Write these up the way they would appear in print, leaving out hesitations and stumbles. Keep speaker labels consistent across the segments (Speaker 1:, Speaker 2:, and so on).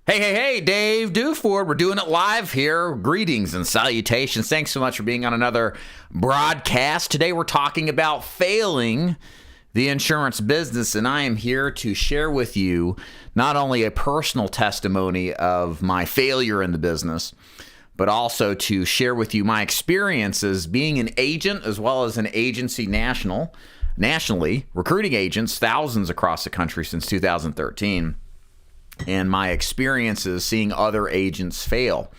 Speaker 1: Hey, Dave Duford. We're doing it live here. Greetings and salutations. Thanks so much for being on another broadcast. Today we're talking about failing the insurance business, and I am here to share with you not only a personal testimony of my failure in the business, but also to share with you my experiences being an agent as well as an agency nationally, recruiting agents, thousands across the country since 2013. And my experiences seeing other agents fail.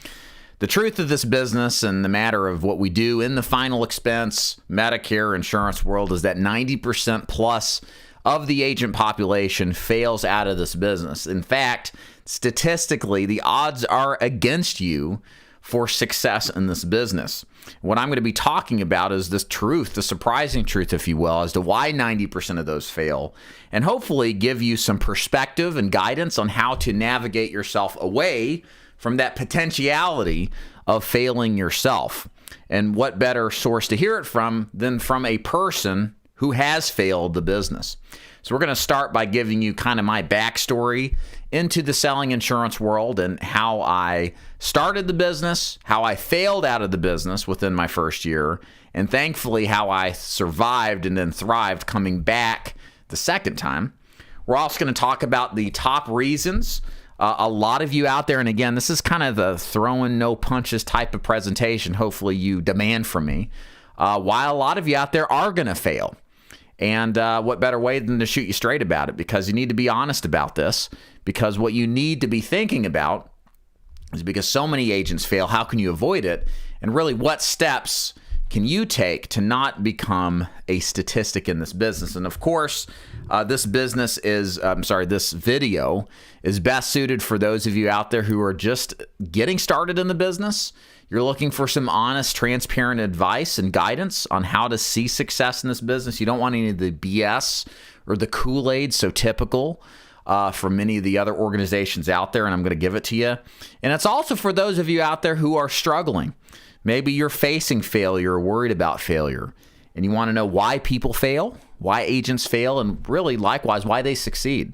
Speaker 1: The truth of this business and the matter of what we do in the final expense Medicare insurance world is that 90% plus of the agent population fails out of this business. In fact, statistically, the odds are against you for success in this business. What I'm going to be talking about is this truth, the surprising truth, if you will, as to why 90% of those fail, and hopefully give you some perspective and guidance on how to navigate yourself away from that potentiality of failing yourself. And what better source to hear it from than from a person who has failed the business. So we're going to start by giving you kind of my backstory into the selling insurance world and how I started the business, how I failed out of the business within my first year, and thankfully how I survived and then thrived coming back the second time. We're also going to talk about the top reasons a lot of you out there, and again, this is kind of the throwing no punches type of presentation hopefully you demand from me, why a lot of you out there are going to fail. And what better way than to shoot you straight about it, because you need to be honest about this, because what you need to be thinking about is because so many agents fail, how can you avoid it? And really, what steps can you take to not become a statistic in this business? And of course, this video is best suited for those of you out there who are just getting started in the business. You're looking for some honest, transparent advice and guidance on how to see success in this business. You don't want any of the BS or the Kool-Aid so typical from many of the other organizations out there, and I'm going to give it to you. And it's also for those of you out there who are struggling. Maybe you're facing failure or worried about failure, and you want to know why people fail, why agents fail, and really, likewise, why they succeed.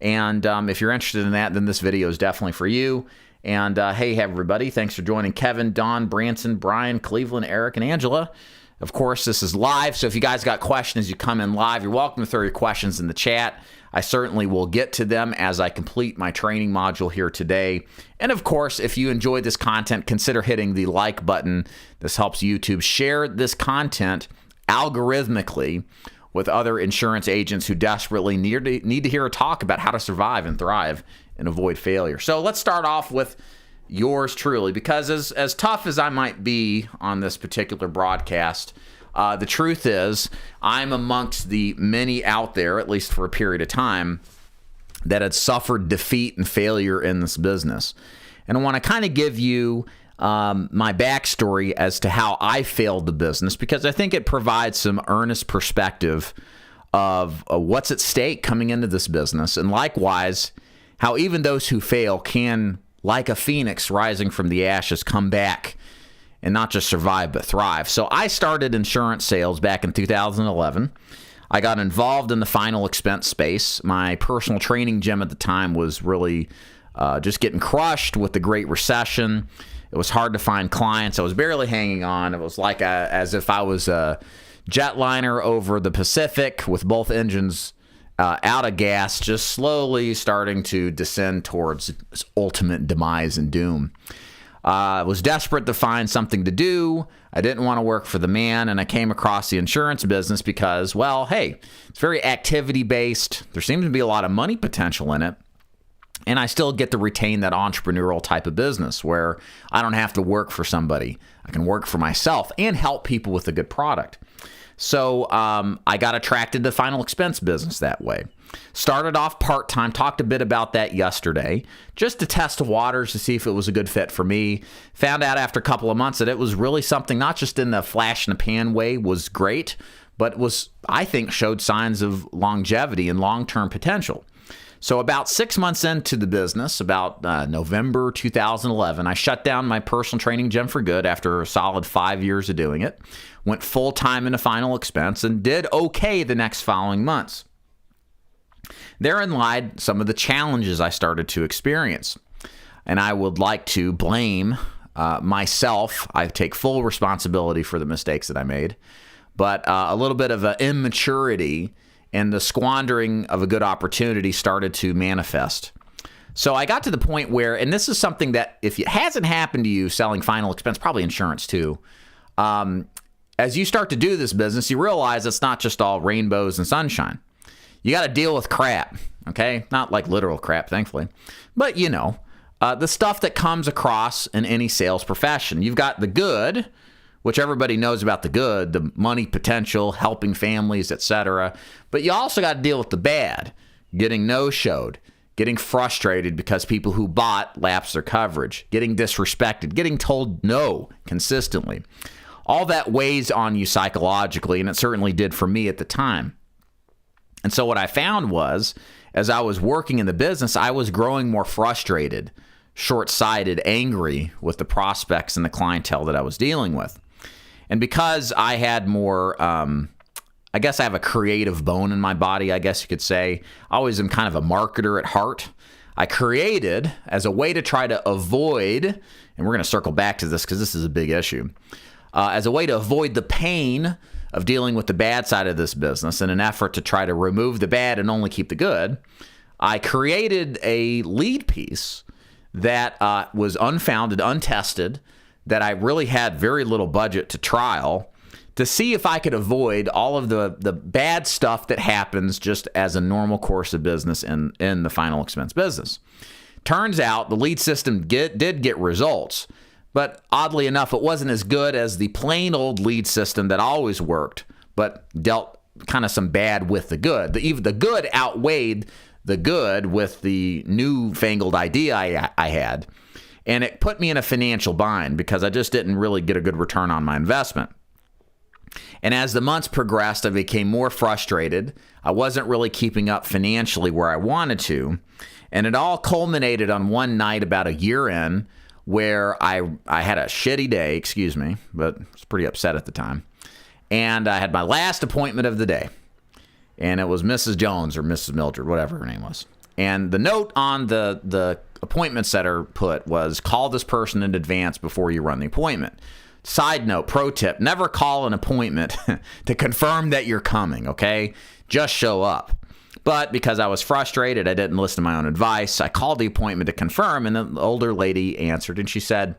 Speaker 1: And if you're interested in that, then this video is definitely for you. And hey, everybody, thanks for joining Kevin, Don, Branson, Brian, Cleveland, Eric, and Angela. Of course, this is live, so if you guys got questions, you come in live. You're welcome to throw your questions in the chat. I certainly will get to them as I complete my training module here today. And of course, if you enjoyed this content, consider hitting the like button. This helps YouTube share this content algorithmically with other insurance agents who desperately need to hear a talk about how to survive and thrive and avoid failure. So let's start off with yours truly, because as tough as I might be on this particular broadcast, the truth is I'm amongst the many out there, at least for a period of time, that had suffered defeat and failure in this business. And I want to kind of give you my backstory as to how I failed the business, because I think it provides some earnest perspective of what's at stake coming into this business, and likewise, how even those who fail can, like a phoenix rising from the ashes, come back and not just survive, but thrive. So I started insurance sales back in 2011. I got involved in the final expense space. My personal training gym at the time was really just getting crushed with the Great Recession. It was hard to find clients. I was barely hanging on. It was like as if I was a jetliner over the Pacific with both engines out of gas, just slowly starting to descend towards its ultimate demise and doom. I was desperate to find something to do. I didn't want to work for the man, and I came across the insurance business because, well, hey, it's very activity-based. There seems to be a lot of money potential in it, and I still get to retain that entrepreneurial type of business where I don't have to work for somebody. I can work for myself and help people with a good product. So I got attracted to the final expense business that way. Started off part-time, talked a bit about that yesterday, just to test the waters to see if it was a good fit for me. Found out after a couple of months that it was really something, not just in the flash in the pan way was great, but was, I think, showed signs of longevity and long-term potential. So about 6 months into the business, about November 2011, I shut down my personal training gym for good after a solid 5 years of doing it. Went full-time into final expense and did okay the next following months. Therein lied some of the challenges I started to experience. and I would like to blame myself. I take full responsibility for the mistakes that I made, but a little bit of an immaturity and the squandering of a good opportunity started to manifest. So I got to the point where, and this is something that if it hasn't happened to you selling final expense, probably insurance too, as you start to do this business, you realize it's not just all rainbows and sunshine. You got to deal with crap, okay? Not like literal crap, thankfully, but the stuff that comes across in any sales profession. You've got the good, which everybody knows about the good, the money potential, helping families, etc. But you also got to deal with the bad, getting no-showed, getting frustrated because people who bought lapsed their coverage, getting disrespected, getting told no consistently. All that weighs on you psychologically, and it certainly did for me at the time. And so what I found was, as I was working in the business, I was growing more frustrated, short-sighted, angry with the prospects and the clientele that I was dealing with. And because I had more, I guess I have a creative bone in my body, I guess you could say. I always am kind of a marketer at heart. I created, as a way to try to avoid, and we're going to circle back to this because this is a big issue, as a way to avoid the pain of dealing with the bad side of this business in an effort to try to remove the bad and only keep the good, I created a lead piece that was unfounded, untested, that I really had very little budget to trial to see if I could avoid all of the bad stuff that happens just as a normal course of business in the final expense business. Turns out the lead system did get results, but oddly enough, it wasn't as good as the plain old lead system that always worked, but dealt kind of some bad with the good. The good outweighed the good with the newfangled idea I had. And it put me in a financial bind because I just didn't really get a good return on my investment. And as the months progressed, I became more frustrated. I wasn't really keeping up financially where I wanted to. And it all culminated on one night about a year in where I had a shitty day, but I was pretty upset at the time. And I had my last appointment of the day. And it was Mrs. Jones or Mrs. Mildred, whatever her name was. And the note on the appointment setter put was, call this person in advance before you run the appointment. Side note, pro tip, never call an appointment to confirm that you're coming, okay? Just show up. But because I was frustrated, I didn't listen to my own advice. I called the appointment to confirm, and the older lady answered, and she said,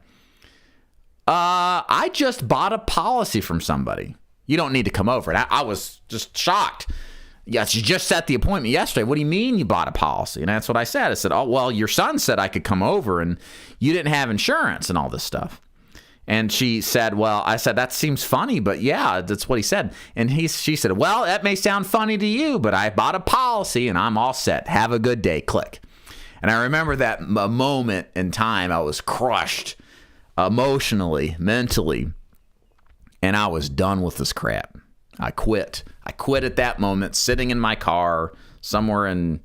Speaker 1: I just bought a policy from somebody. You don't need to come over. And I was just shocked. Yes, you just set the appointment yesterday. What do you mean you bought a policy? And that's what I said. I said, oh, well, your son said I could come over, and you didn't have insurance and all this stuff. And she said, well, I said, that seems funny, but yeah, that's what he said. And she said, well, that may sound funny to you, but I bought a policy and I'm all set. Have a good day. Click. And I remember that moment in time, I was crushed emotionally, mentally, and I was done with this crap. I quit. I quit at that moment, sitting in my car somewhere in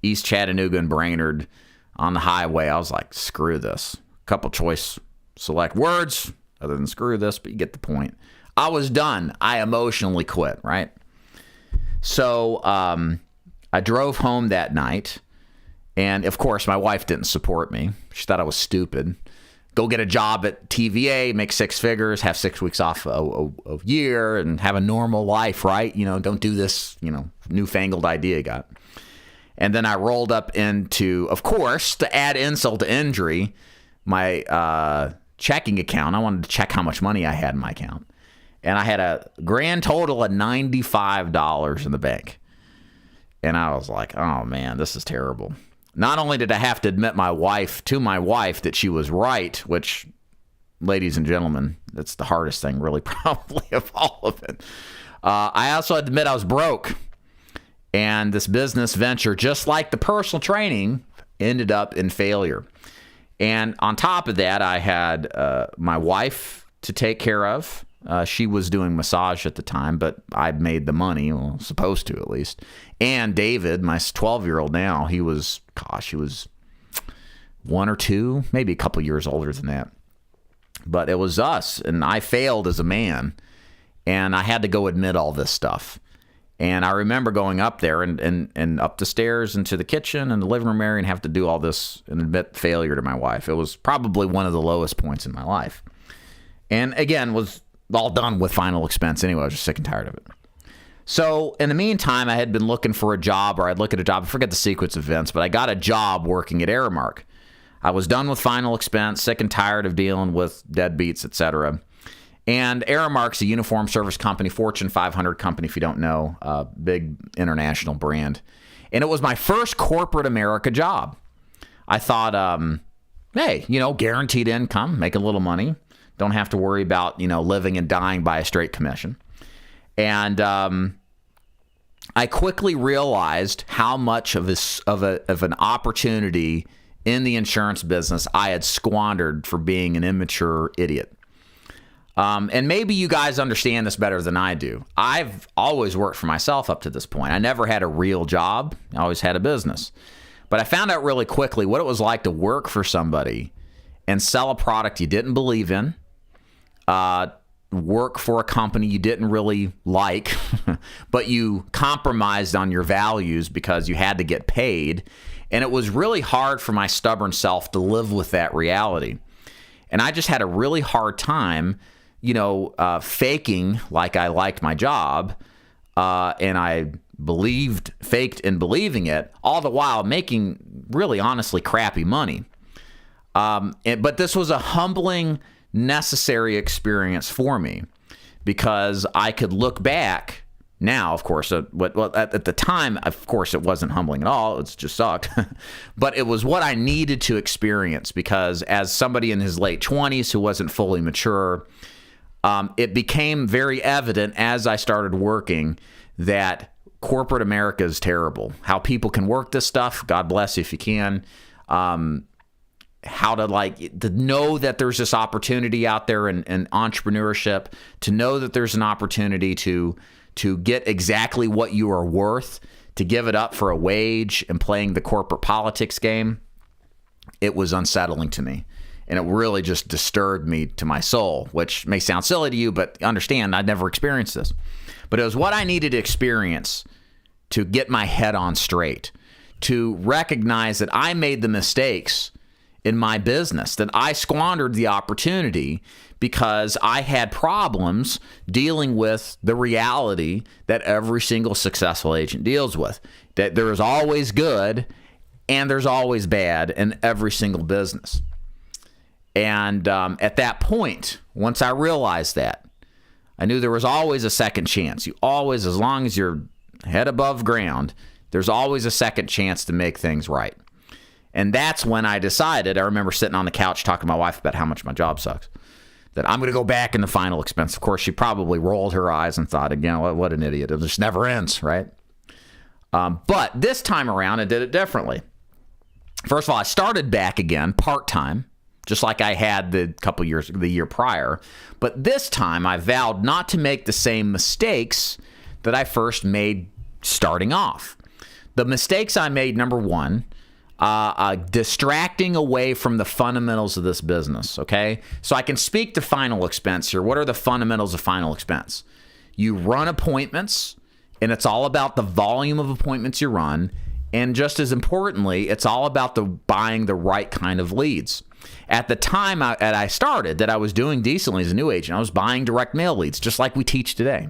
Speaker 1: East Chattanooga and Brainerd on the highway. I was like, screw this. Couple choice select words other than screw this, but you get the point. I was done. I emotionally quit, right? So I drove home that night, and of course, my wife didn't support me. She thought I was stupid. Go get a job at TVA, make six figures, have 6 weeks off a year, and have a normal life, right? Don't do this, newfangled idea you got. And then I rolled up into, of course, to add insult to injury, my checking account. I wanted to check how much money I had in my account. And I had a grand total of $95 in the bank. And I was like, oh, man, this is terrible. Not only did I have to admit to my wife that she was right, which, ladies and gentlemen, that's the hardest thing really probably of all of it. I also had to admit I was broke. And this business venture, just like the personal training, ended up in failure. And on top of that, I had my wife to take care of. She was doing massage at the time, but I made the money, well, supposed to at least. And David, my 12-year-old now, he was 1 or 2, maybe a couple years older than that. But it was us, and I failed as a man, and I had to go admit all this stuff. And I remember going up there and up the stairs into the kitchen and the living room area and have to do all this and admit failure to my wife. It was probably one of the lowest points in my life. And again, was all done with final expense anyway. I was just sick and tired of it. So in the meantime, I had been looking for a job, or I'd look at a job. I forget the sequence of events, but I got a job working at Aramark. I was done with final expense, sick and tired of dealing with deadbeats, etc. And Aramark's a uniform service company, Fortune 500 company, if you don't know, big international brand. And it was my first corporate America job. I thought, hey, guaranteed income, make a little money. Don't have to worry about, living and dying by a straight commission. And I quickly realized how much of an opportunity in the insurance business I had squandered for being an immature idiot. And maybe you guys understand this better than I do. I've always worked for myself up to this point. I never had a real job. I always had a business. But I found out really quickly what it was like to work for somebody and sell a product you didn't believe in, work for a company you didn't really like, but you compromised on your values because you had to get paid. And it was really hard for my stubborn self to live with that reality. And I just had a really hard time faking like I liked my job, and I faked in believing it, all the while making really honestly crappy money. But this was a humbling, necessary experience for me, because I could look back now, of course. At the time, of course, it wasn't humbling at all. It just sucked. But it was what I needed to experience, because as somebody in his late 20s who wasn't fully mature, it became very evident as I started working that corporate America is terrible. How people can work this stuff, God bless you if you can. How to know that there's this opportunity out there in entrepreneurship, to know that there's an opportunity to get exactly what you are worth, to give it up for a wage and playing the corporate politics game. It was unsettling to me. And it really just disturbed me to my soul, which may sound silly to you, but understand I'd never experienced this. But it was what I needed to experience to get my head on straight, to recognize that I made the mistakes in my business, that I squandered the opportunity because I had problems dealing with the reality that every single successful agent deals with, that there is always good and there's always bad in every single business. And at that point, once I realized that, I knew there was always a second chance. You always, as long as you're head above ground, there's always a second chance to make things right. And that's when I decided, I remember sitting on the couch talking to my wife about how much my job sucks, that I'm going to go back in the final expense. Of course, she probably rolled her eyes and thought, again, what an idiot. It just never ends, right? But this time around, I did it differently. First of all, I started back again part-time, just like I had the year prior. But this time, I vowed not to make the same mistakes that I first made starting off. The mistakes I made, number one, distracting away from the fundamentals of this business, okay? So I can speak to final expense here. What are the fundamentals of final expense? You run appointments, and it's all about the volume of appointments you run. And just as importantly, it's all about buying the right kind of leads. At the time I started, that I was doing decently as a new agent, I was buying direct mail leads, just like we teach today.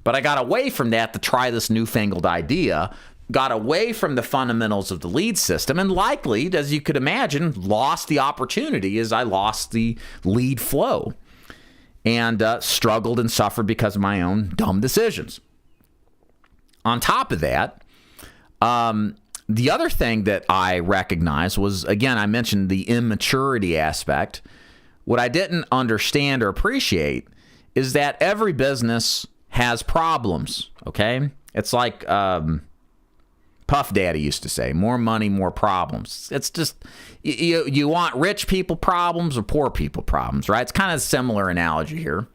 Speaker 1: But I got away from that to try this newfangled idea, got away from the fundamentals of the lead system, and likely, as you could imagine, lost the opportunity as I lost the lead flow, and struggled and suffered because of my own dumb decisions. On top of that, the other thing that I recognized was, again, I mentioned the immaturity aspect. What I didn't understand or appreciate is that every business has problems, okay? It's like Puff Daddy used to say, more money, more problems. It's just, you want rich people problems or poor people problems, right? It's kind of a similar analogy here.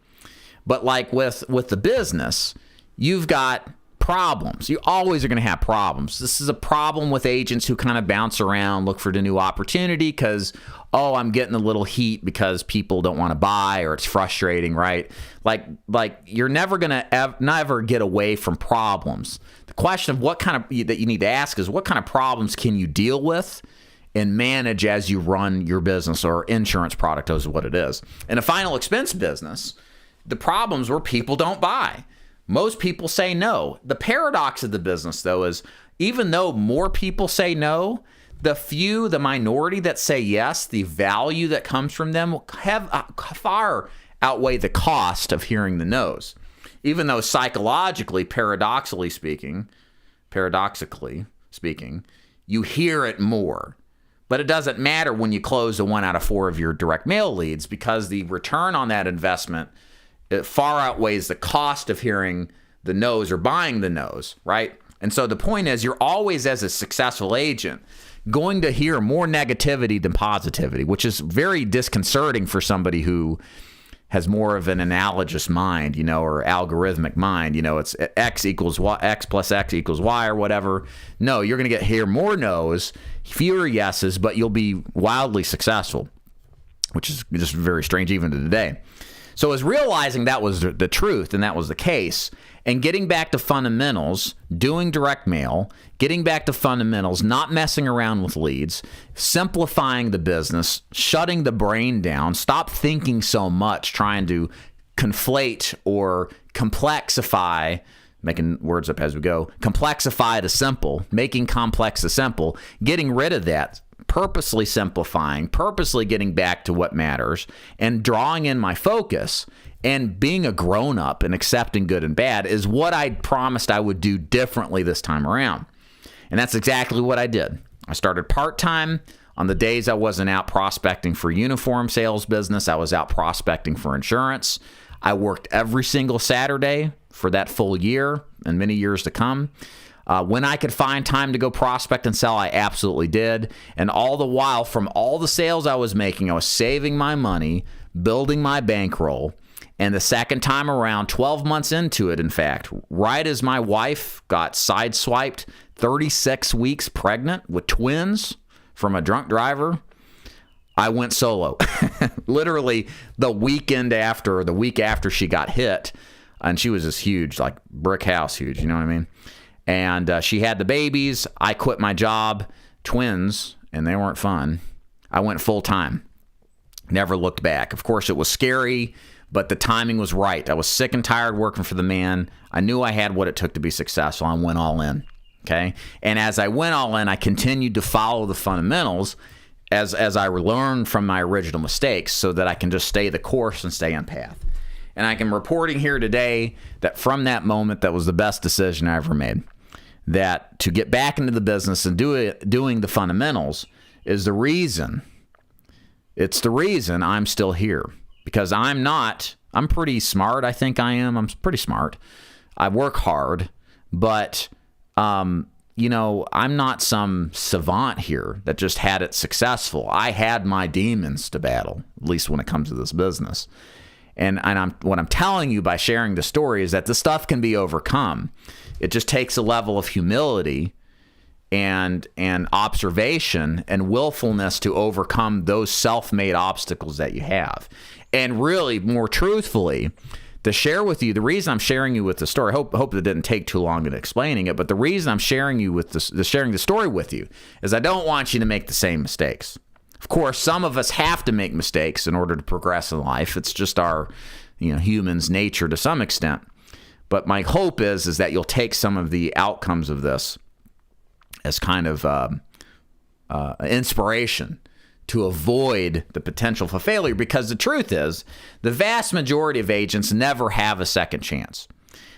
Speaker 1: But like with the business, you've got problems. You always are going to have problems. This is a problem with agents who kind of bounce around, look for the new opportunity because, oh, I'm getting a little heat because people don't want to buy or it's frustrating, right? Like you're never going to never get away from problems. The question of what kind of that you need to ask is what kind of problems can you deal with and manage as you run your business or insurance product is what it is. In a final expense business, the problems where people don't buy. Most people say no. The paradox of the business, though, is even though more people say no, the minority that say yes, the value that comes from them have far outweigh the cost of hearing the no's. Even though psychologically, paradoxically speaking, you hear it more. But it doesn't matter when you close the 1 out of 4 of your direct mail leads because the return on that investment it far outweighs the cost of hearing the no's or buying the no's, right? And so the point is you're always, as a successful agent, going to hear more negativity than positivity, which is very disconcerting for somebody who has more of an analogous mind, or algorithmic mind. It's X equals Y, X plus X equals Y or whatever. No, you're going to hear more no's, fewer yeses, but you'll be wildly successful, which is just very strange even to today. So as realizing that was the truth and that was the case, and getting back to fundamentals, doing direct mail, getting back to fundamentals, not messing around with leads, simplifying the business, shutting the brain down, stop thinking so much, trying to conflate or complexify, making words up as we go, complexify the simple, making complex the simple, getting rid of that, purposely simplifying, purposely getting back to what matters, and drawing in my focus and being a grown-up and accepting good and bad is what I promised I would do differently this time around. And that's exactly what I did. I started part-time. On the days I wasn't out prospecting for uniform sales business, I was out prospecting for insurance. I worked every single Saturday for that full year and many years to come. When I could find time to go prospect and sell, I absolutely did. And all the while, from all the sales I was making, I was saving my money, building my bankroll. And the second time around, 12 months into it, in fact, right as my wife got sideswiped, 36 weeks pregnant with twins from a drunk driver, I went solo. Literally the week after she got hit, and she was this huge, like brick house huge, you know what I mean? And she had the babies. I quit my job, twins, and they weren't fun. I went full time. Never looked back. Of course, it was scary, but the timing was right. I was sick and tired working for the man. I knew I had what it took to be successful. I went all in. Okay. And as I went all in, I continued to follow the fundamentals as I learned from my original mistakes so that I can just stay the course and stay on path. And I am reporting here today that from that moment, that was the best decision I ever made. That to get back into the business and doing the fundamentals is the reason. It's the reason I'm still here. Because I'm pretty smart. I think I am. I'm pretty smart. I work hard, but, I'm not some savant here that just had it successful. I had my demons to battle, at least when it comes to this business. And what I'm telling you by sharing the story is that the stuff can be overcome. It just takes a level of humility and observation and willfulness to overcome those self-made obstacles that you have. And really, more truthfully, to share with you, the reason I'm sharing you with the story, hope it didn't take too long in explaining it, but the reason I'm sharing the story with you is I don't want you to make the same mistakes. Of course, some of us have to make mistakes in order to progress in life. It's just our, humans' nature to some extent. But my hope is that you'll take some of the outcomes of this as kind of inspiration to avoid the potential for failure, because the truth is the vast majority of agents never have a second chance.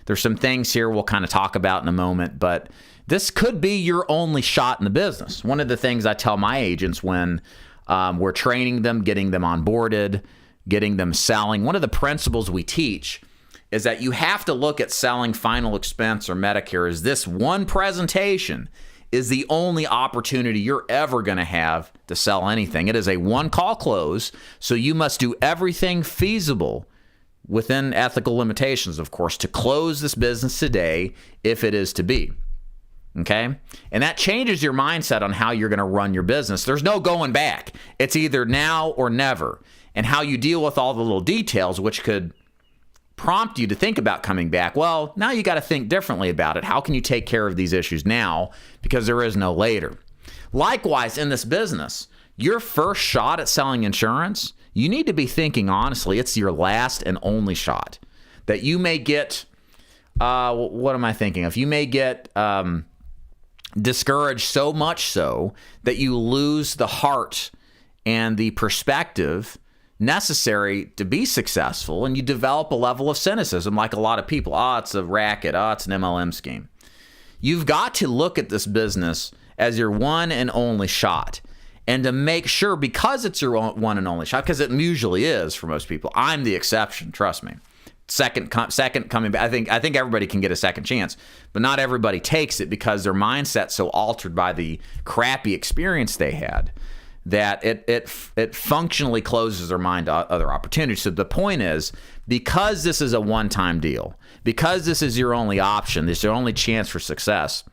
Speaker 1: There's some things here we'll kind of talk about in a moment, but this could be your only shot in the business. One of the things I tell my agents when we're training them, getting them onboarded, getting them selling, one of the principles we teach is that you have to look at selling final expense or Medicare as this one presentation is the only opportunity you're ever going to have to sell anything. It is a one-call close, so you must do everything feasible within ethical limitations, of course, to close this business today if it is to be. Okay? And that changes your mindset on how you're going to run your business. There's no going back. It's either now or never. And how you deal with all the little details, which could prompt you to think about coming back. Well, now you got to think differently about it. How can you take care of these issues now? Because there is no later. Likewise, in this business, your first shot at selling insurance, you need to be thinking honestly, it's your last and only shot. That you may get, what am I thinking of? You may get discouraged so much so that you lose the heart and the perspective necessary to be successful, and you develop a level of cynicism like a lot of people. It's a racket. It's an MLM scheme. You've got to look at this business as your one and only shot, and to make sure, because it's your one and only shot, because it usually is for most people. I'm the exception, trust me. Second coming back. I think everybody can get a second chance, but not everybody takes it because their mindset's so altered by the crappy experience they had that it functionally closes their mind to other opportunities. So the point is, because this is a one-time deal, because this is your only option, this is your only chance for success,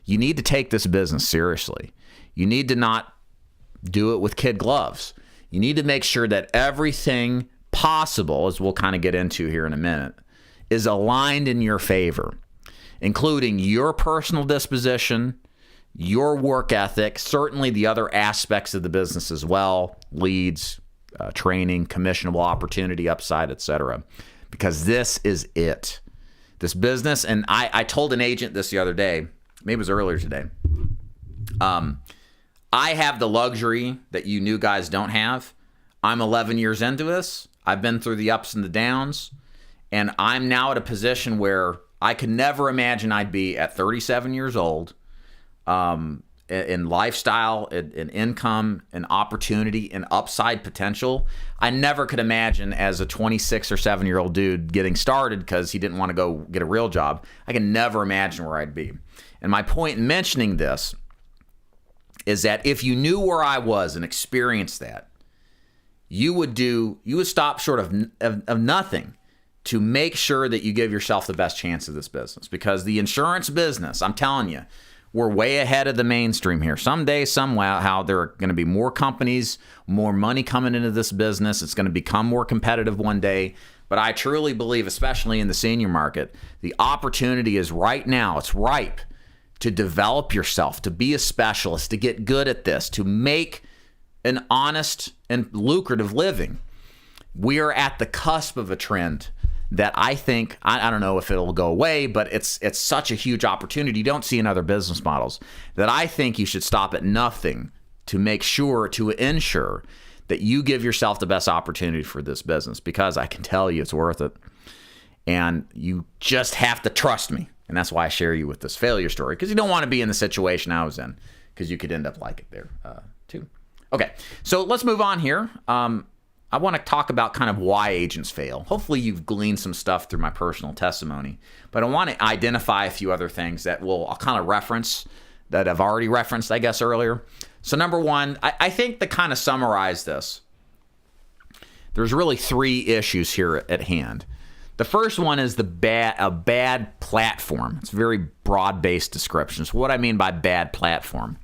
Speaker 1: you need to take this business seriously. You need to not do it with kid gloves. You need to make sure that everything possible, as we'll kind of get into here in a minute, is aligned in your favor, including your personal disposition, your work ethic, certainly the other aspects of the business as well, leads, training, commissionable opportunity, upside, etc. Because this is it. This business, and I told an agent this the other day, maybe it was earlier today, I have the luxury that you new guys don't have. I'm 11 years into this. I've been through the ups and the downs, and I'm now at a position where I could never imagine I'd be at 37 years old, in lifestyle, in income, in opportunity, in upside potential. I never could imagine as a 26 or 7-year-old dude getting started because he didn't want to go get a real job. I can never imagine where I'd be. And my point in mentioning this is that if you knew where I was and experienced that, you would stop short of nothing to make sure that you give yourself the best chance of this business. Because the insurance business, I'm telling you, we're way ahead of the mainstream here. Someday, somehow, there are going to be more companies, more money coming into this business. It's going to become more competitive one day. But I truly believe, especially in the senior market, the opportunity is right now. It's ripe to develop yourself, to be a specialist, to get good at this, to make an honest and lucrative living. We are at the cusp of a trend that I think, I don't know if it'll go away, but it's such a huge opportunity you don't see in other business models, that I think you should stop at nothing to make sure, to ensure that you give yourself the best opportunity for this business, because I can tell you it's worth it. And you just have to trust me. And that's why I share you with this failure story, because you don't want to be in the situation I was in, because you could end up like it there too. Okay, so let's move on here. I want to talk about kind of why agents fail. Hopefully you've gleaned some stuff through my personal testimony, but I want to identify a few other things that I'll kind of reference, that I've already referenced, I guess, earlier. So number one, I think to kind of summarize this, there's really three issues here at hand. The first one is a bad platform. It's a very broad-based description. So what I mean by bad platform,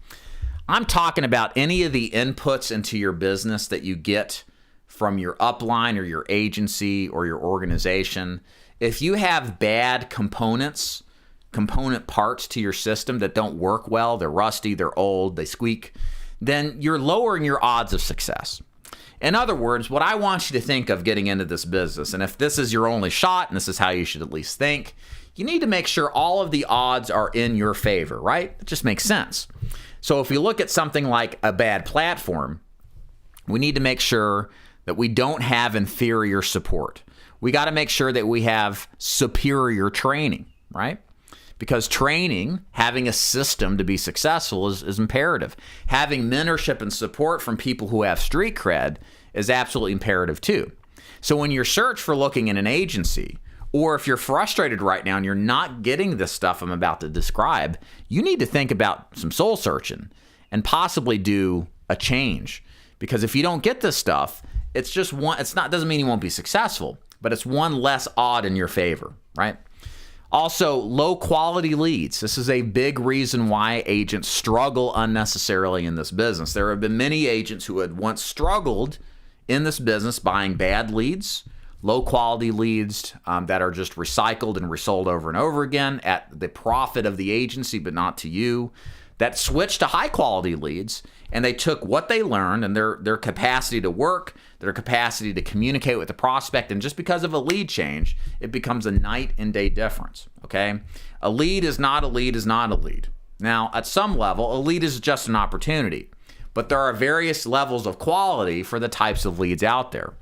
Speaker 1: I'm talking about any of the inputs into your business that you get from your upline or your agency or your organization. If you have bad component parts to your system that don't work well, they're rusty, they're old, they squeak, then you're lowering your odds of success. In other words, what I want you to think of getting into this business, and if this is your only shot, and this is how you should at least think, you need to make sure all of the odds are in your favor, right? It just makes sense. So if we look at something like a bad platform, we need to make sure that we don't have inferior support. We got to make sure that we have superior training, right? Because training, having a system to be successful is imperative. Having mentorship and support from people who have street cred is absolutely imperative too. So when you're for looking in an agency, or if you're frustrated right now and you're not getting this stuff I'm about to describe, you need to think about some soul searching and possibly do a change. Because if you don't get this stuff, doesn't mean you won't be successful, but it's one less odd in your favor, right? Also, low quality leads. This is a big reason why agents struggle unnecessarily in this business. There have been many agents who had once struggled in this business buying bad leads, low quality leads that are just recycled and resold over and over again at the profit of the agency, but not to you, that switched to high quality leads, and they took what they learned and their capacity to work, their capacity to communicate with the prospect, and just because of a lead change, it becomes a night and day difference, okay? A lead is not a lead is not a lead. Now, at some level, a lead is just an opportunity, but there are various levels of quality for the types of leads out there.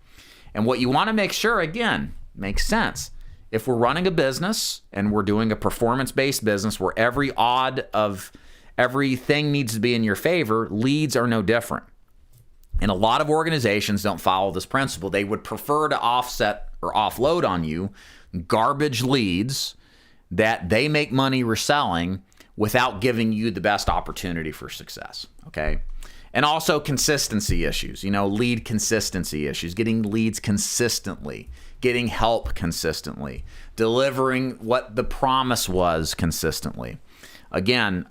Speaker 1: And what you want to make sure, again, makes sense. If we're running a business and we're doing a performance-based business where everything needs to be in your favor, leads are no different. And a lot of organizations don't follow this principle. They would prefer to offset or offload on you garbage leads that they make money reselling without giving you the best opportunity for success, okay? And also consistency issues, lead consistency issues, getting leads consistently, getting help consistently, delivering what the promise was consistently. Again,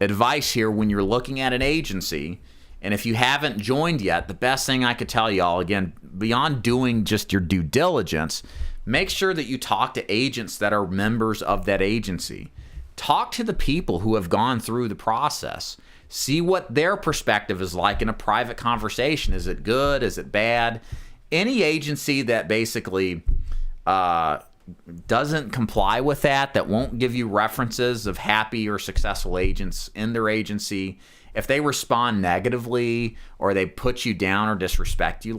Speaker 1: advice here when you're looking at an agency, and if you haven't joined yet, the best thing I could tell y'all, again, beyond doing just your due diligence, make sure that you talk to agents that are members of that agency. Talk to the people who have gone through the process. See what their perspective is like in a private conversation. Is it good? Is it bad? Any agency that basically doesn't comply with that won't give you references of happy or successful agents in their agency, if they respond negatively or they put you down or disrespect you,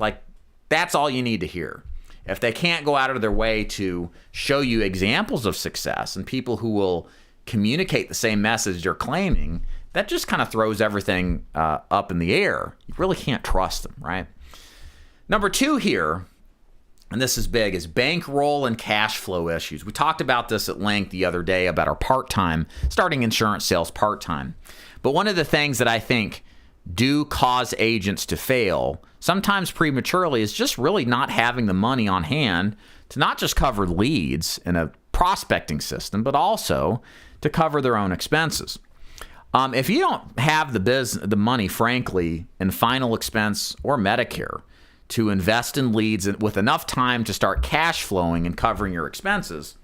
Speaker 1: that's all you need to hear. If they can't go out of their way to show you examples of success and people who will communicate the same message you're claiming, that just kind of throws everything up in the air. You really can't trust them, right? Number 2 here, and this is big, is bankroll and cash flow issues. We talked about this at length the other day about our part-time, starting insurance sales part-time. But one of the things that I think do cause agents to fail, sometimes prematurely, is just really not having the money on hand to not just cover leads in a prospecting system, but also to cover their own expenses. If you don't have the money, frankly, in final expense or Medicare to invest in leads with enough time to start cash flowing and covering your expenses,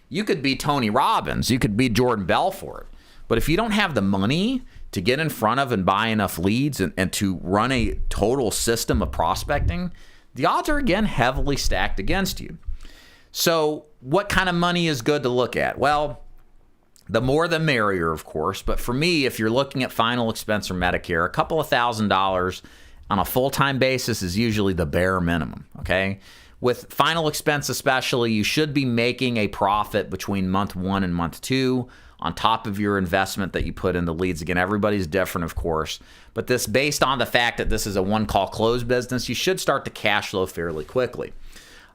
Speaker 1: you could be Tony Robbins, you could be Jordan Belfort. But if you don't have the money to get in front of and buy enough leads and to run a total system of prospecting, the odds are, again, heavily stacked against you. So what kind of money is good to look at? Well, the more the merrier, of course. But for me, if you're looking at final expense or Medicare, a couple of $1,000s on a full-time basis is usually the bare minimum, okay? With final expense especially, you should be making a profit between month 1 and month 2 on top of your investment that you put in the leads. Again, everybody's different, of course. But this, based on the fact that this is a one-call close business, you should start to cash flow fairly quickly.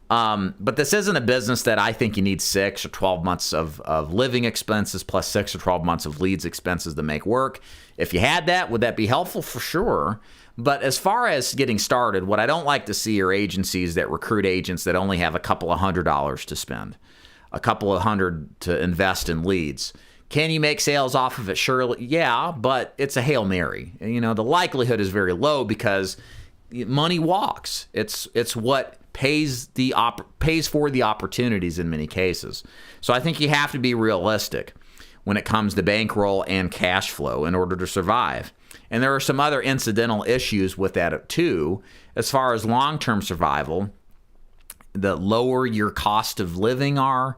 Speaker 1: But this isn't a business that I think you need 6 or 12 months of living expenses plus 6 or 12 months of leads expenses to make work. If you had that, would that be helpful? For sure. But as far as getting started, what I don't like to see are agencies that recruit agents that only have a couple of $100s to spend, a couple of $100 to invest in leads. Can you make sales off of it? Surely, yeah, but it's a Hail Mary. The likelihood is very low because money walks. It's what pays for the opportunities in many cases. So I think you have to be realistic when it comes to bankroll and cash flow in order to survive. And there are some other incidental issues with that too. As far as long-term survival, the lower your cost of living are,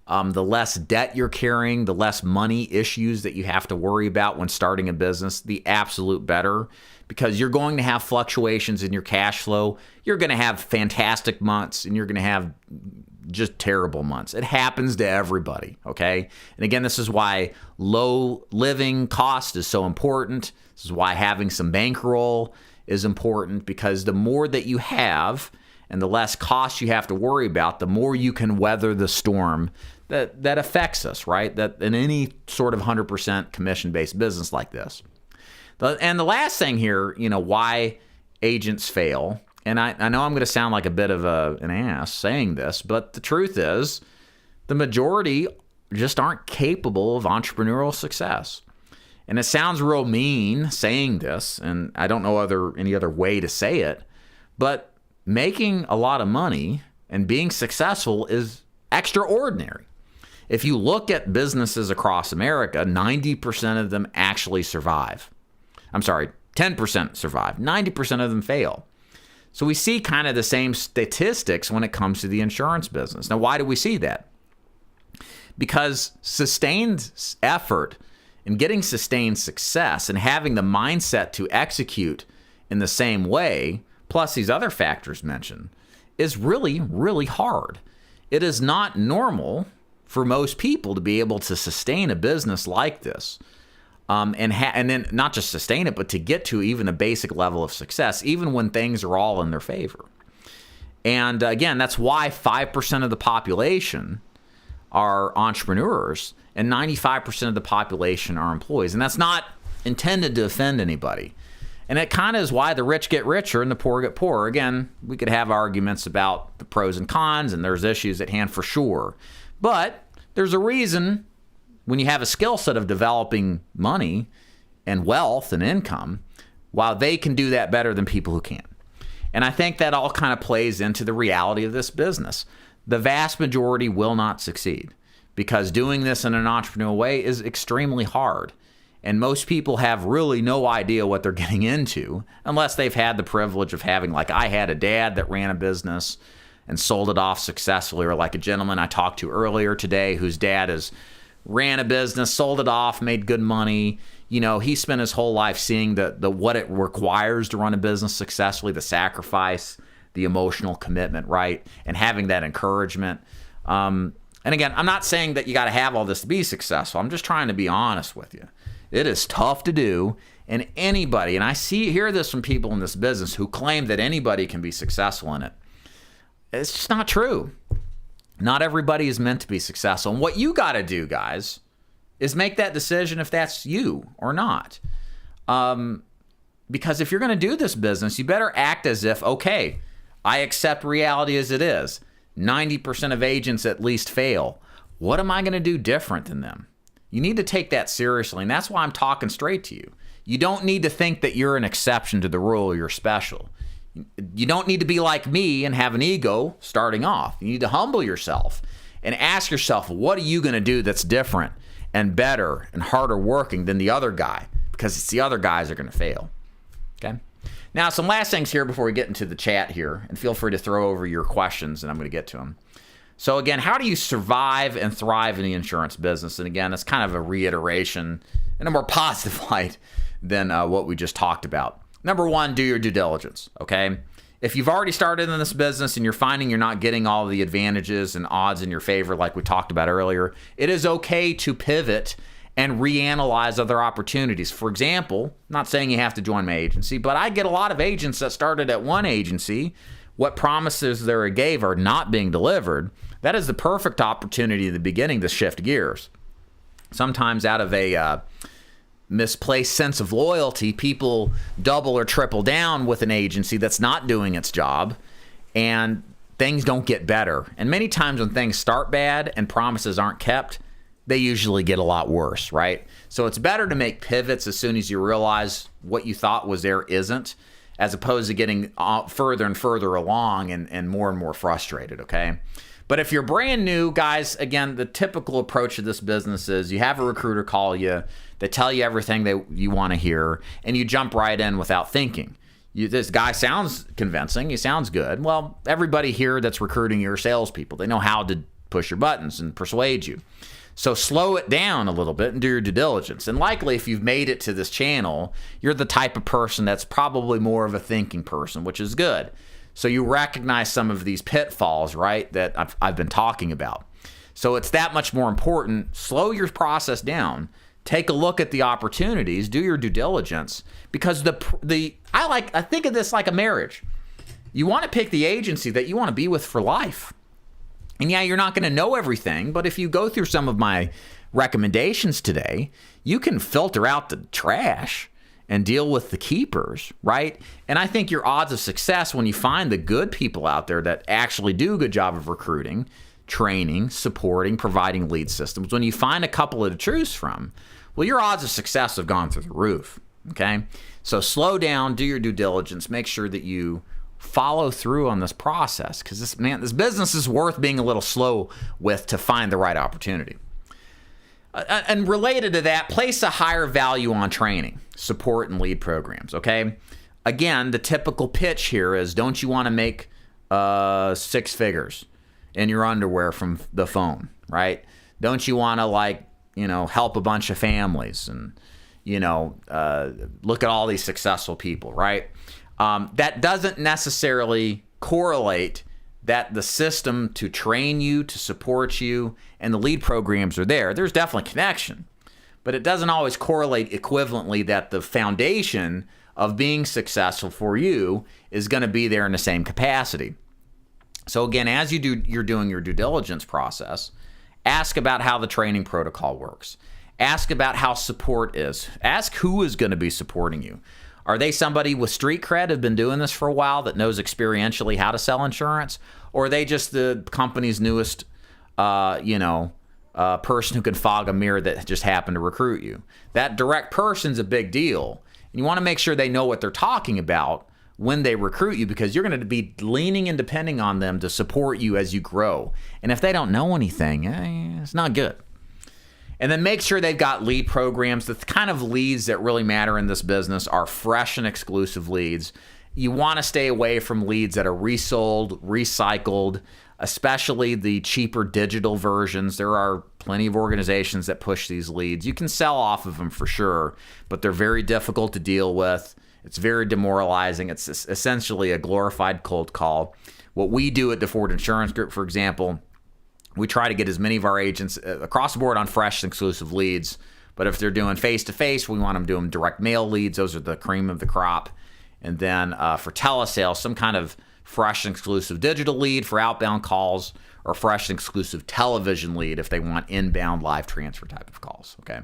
Speaker 1: the less debt you're carrying, the less money issues that you have to worry about when starting a business, the absolute better, because you're going to have fluctuations in your cash flow. You're going to have fantastic months and you're going to have just terrible months. It happens to everybody, okay? And again, this is why low living cost is so important. This is why having some bankroll is important, because the more that you have and the less cost you have to worry about, the more you can weather the storm that affects us, right? That in any sort of 100% commission-based business like this. And the last thing here, why agents fail, and I know I'm going to sound like a bit of an ass saying this, but the truth is the majority just aren't capable of entrepreneurial success. And it sounds real mean saying this, and I don't know any other way to say it, but making a lot of money and being successful is extraordinary. If you look at businesses across America, 90% of them actually survive. I'm sorry, 10% survive. 90% of them fail. So we see kind of the same statistics when it comes to the insurance business. Now, why do we see that? Because sustained effort and getting sustained success and having the mindset to execute in the same way, plus these other factors mentioned, is really, really hard. It is not normal for most people to be able to sustain a business like this, and then not just sustain it, but to get to even a basic level of success, even when things are all in their favor. And again, that's why 5% of the population are entrepreneurs and 95% of the population are employees. And that's not intended to offend anybody. And it kind of is why the rich get richer and the poor get poorer. Again, we could have arguments about the pros and cons, and there's issues at hand for sure. But there's a reason when you have a skill set of developing money and wealth and income, while they can do that better than people who can't. And I think that all kind of plays into the reality of this business. The vast majority will not succeed because doing this in an entrepreneurial way is extremely hard. And most people have really no idea what they're getting into unless they've had the privilege of having, like I had a dad that ran a business and sold it off successfully, or like a gentleman I talked to earlier today whose dad ran a business, sold it off, made good money. You know, he spent his whole life seeing the what it requires to run a business successfully, the sacrifice, the emotional commitment, right? And having that encouragement. And again, I'm not saying that you got to have all this to be successful. I'm just trying to be honest with you. It is tough to do, and anybody, and I hear this from people in this business who claim that anybody can be successful in it. It's just not true. Not everybody is meant to be successful. And what you got to do, guys, is make that decision if that's you or not. Because if you're going to do this business, you better act as if, okay, I accept reality as it is. 90% of agents at least fail. What am I going to do different than them? You need to take that seriously, and that's why I'm talking straight to you. You don't need to think that you're an exception to the rule or you're special. You don't need to be like me and have an ego starting off. You need to humble yourself and ask yourself, what are you going to do that's different and better and harder working than the other guy? Because it's the other guys that are going to fail. Okay? Now, some last things here before we get into the chat here, and feel free to throw over your questions, and I'm going to get to them. So again, how do you survive and thrive in the insurance business? And again, it's kind of a reiteration in a more positive light than what we just talked about. Number one, do your due diligence, okay? If you've already started in this business and you're finding you're not getting all the advantages and odds in your favor like we talked about earlier, it is okay to pivot and reanalyze other opportunities. For example, not saying you have to join my agency, but I get a lot of agents that started at one agency. What promises they gave are not being delivered. That is the perfect opportunity at the beginning to shift gears. Sometimes out of a misplaced sense of loyalty, people double or triple down with an agency that's not doing its job, and things don't get better. And many times when things start bad and promises aren't kept, they usually get a lot worse, right? So it's better to make pivots as soon as you realize what you thought was there isn't, as opposed to getting further and further along and more frustrated, okay? But if you're brand new, guys, again, the typical approach to this business is you have a recruiter call you, they tell you everything that you want to hear, and you jump right in without thinking. This guy sounds convincing, he sounds good. Well, everybody here that's recruiting you are salespeople. They know how to push your buttons and persuade you. So slow it down a little bit and do your due diligence. And likely if you've made it to this channel, you're the type of person that's probably more of a thinking person, which is good. So you recognize some of these pitfalls, right, that I've been talking about. So it's that much more important. Slow your process down. Take a look at the opportunities. Do your due diligence. Because I think of this like a marriage. You want to pick the agency that you want to be with for life. And yeah, you're not going to know everything, but if you go through some of my recommendations today, you can filter out the trash and deal with the keepers, right? And I think your odds of success when you find the good people out there that actually do a good job of recruiting, training, supporting, providing lead systems, when you find a couple to choose from, well, your odds of success have gone through the roof, okay? So slow down, do your due diligence, make sure that you follow through on this process, because this business is worth being a little slow with to find the right opportunity. And related to that, place a higher value on training, support, and lead programs, okay? Again, the typical pitch here is, don't you want to make 6 figures in your underwear from the phone, right? Don't you want to, help a bunch of families and, look at all these successful people, right? That doesn't necessarily correlate that the system to train you, to support you, and the lead programs are there. There's definitely connection, but it doesn't always correlate equivalently that the foundation of being successful for you is going to be there in the same capacity. So again, as you're doing your due diligence process, ask about how the training protocol works. Ask about how support is. Ask who is going to be supporting you. Are they somebody with street cred, have been doing this for a while, that knows experientially how to sell insurance? Or are they just the company's newest, person who can fog a mirror that just happened to recruit you? That direct person's a big deal. And you want to make sure they know what they're talking about when they recruit you, because you're going to be leaning and depending on them to support you as you grow. And if they don't know anything, it's not good. And then make sure they've got lead programs. The kind of leads that really matter in this business are fresh and exclusive leads. You want to stay away from leads that are resold, recycled, especially the cheaper digital versions. There are plenty of organizations that push these leads. You can sell off of them for sure, but they're very difficult to deal with. It's very demoralizing. It's essentially a glorified cold call. What we do at the Ford Insurance Group, for example, we try to get as many of our agents across the board on fresh and exclusive leads. But if they're doing face-to-face, we want them doing direct mail leads. Those are the cream of the crop. And then for telesales, some kind of fresh and exclusive digital lead for outbound calls, or fresh and exclusive television lead if they want inbound live transfer type of calls, okay?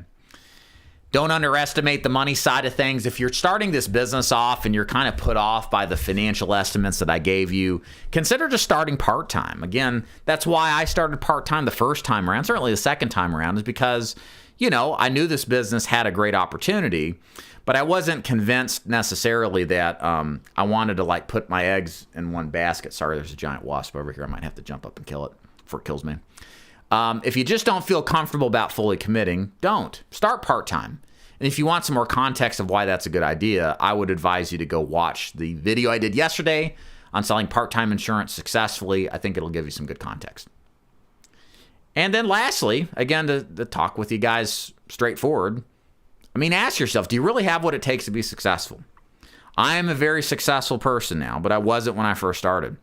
Speaker 1: Don't underestimate the money side of things. If you're starting this business off and you're kind of put off by the financial estimates that I gave you, consider just starting part-time. Again, that's why I started part-time the first time around. Certainly the second time around is because, I knew this business had a great opportunity, but I wasn't convinced necessarily that I wanted to put my eggs in one basket. Sorry, there's a giant wasp over here. I might have to jump up and kill it before it kills me. If you just don't feel comfortable about fully committing, don't. Start part-time. And if you want some more context of why that's a good idea, I would advise you to go watch the video I did yesterday on selling part-time insurance successfully. I think it'll give you some good context. And then lastly, again, to talk with you guys straightforward, ask yourself, do you really have what it takes to be successful? I am a very successful person now, but I wasn't when I first started.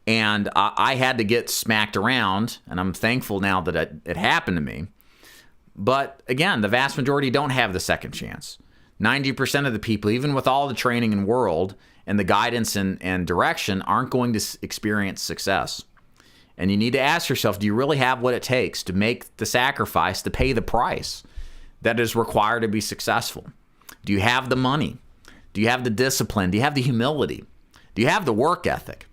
Speaker 1: And I had to get smacked around, and I'm thankful now that it happened to me. But again, the vast majority don't have the second chance. 90% of the people, even with all the training in the world and the guidance and direction, aren't going to experience success. And you need to ask yourself, do you really have what it takes to make the sacrifice, to pay the price that is required to be successful? Do you have the money? Do you have the discipline? Do you have the humility? Do you have the work ethic?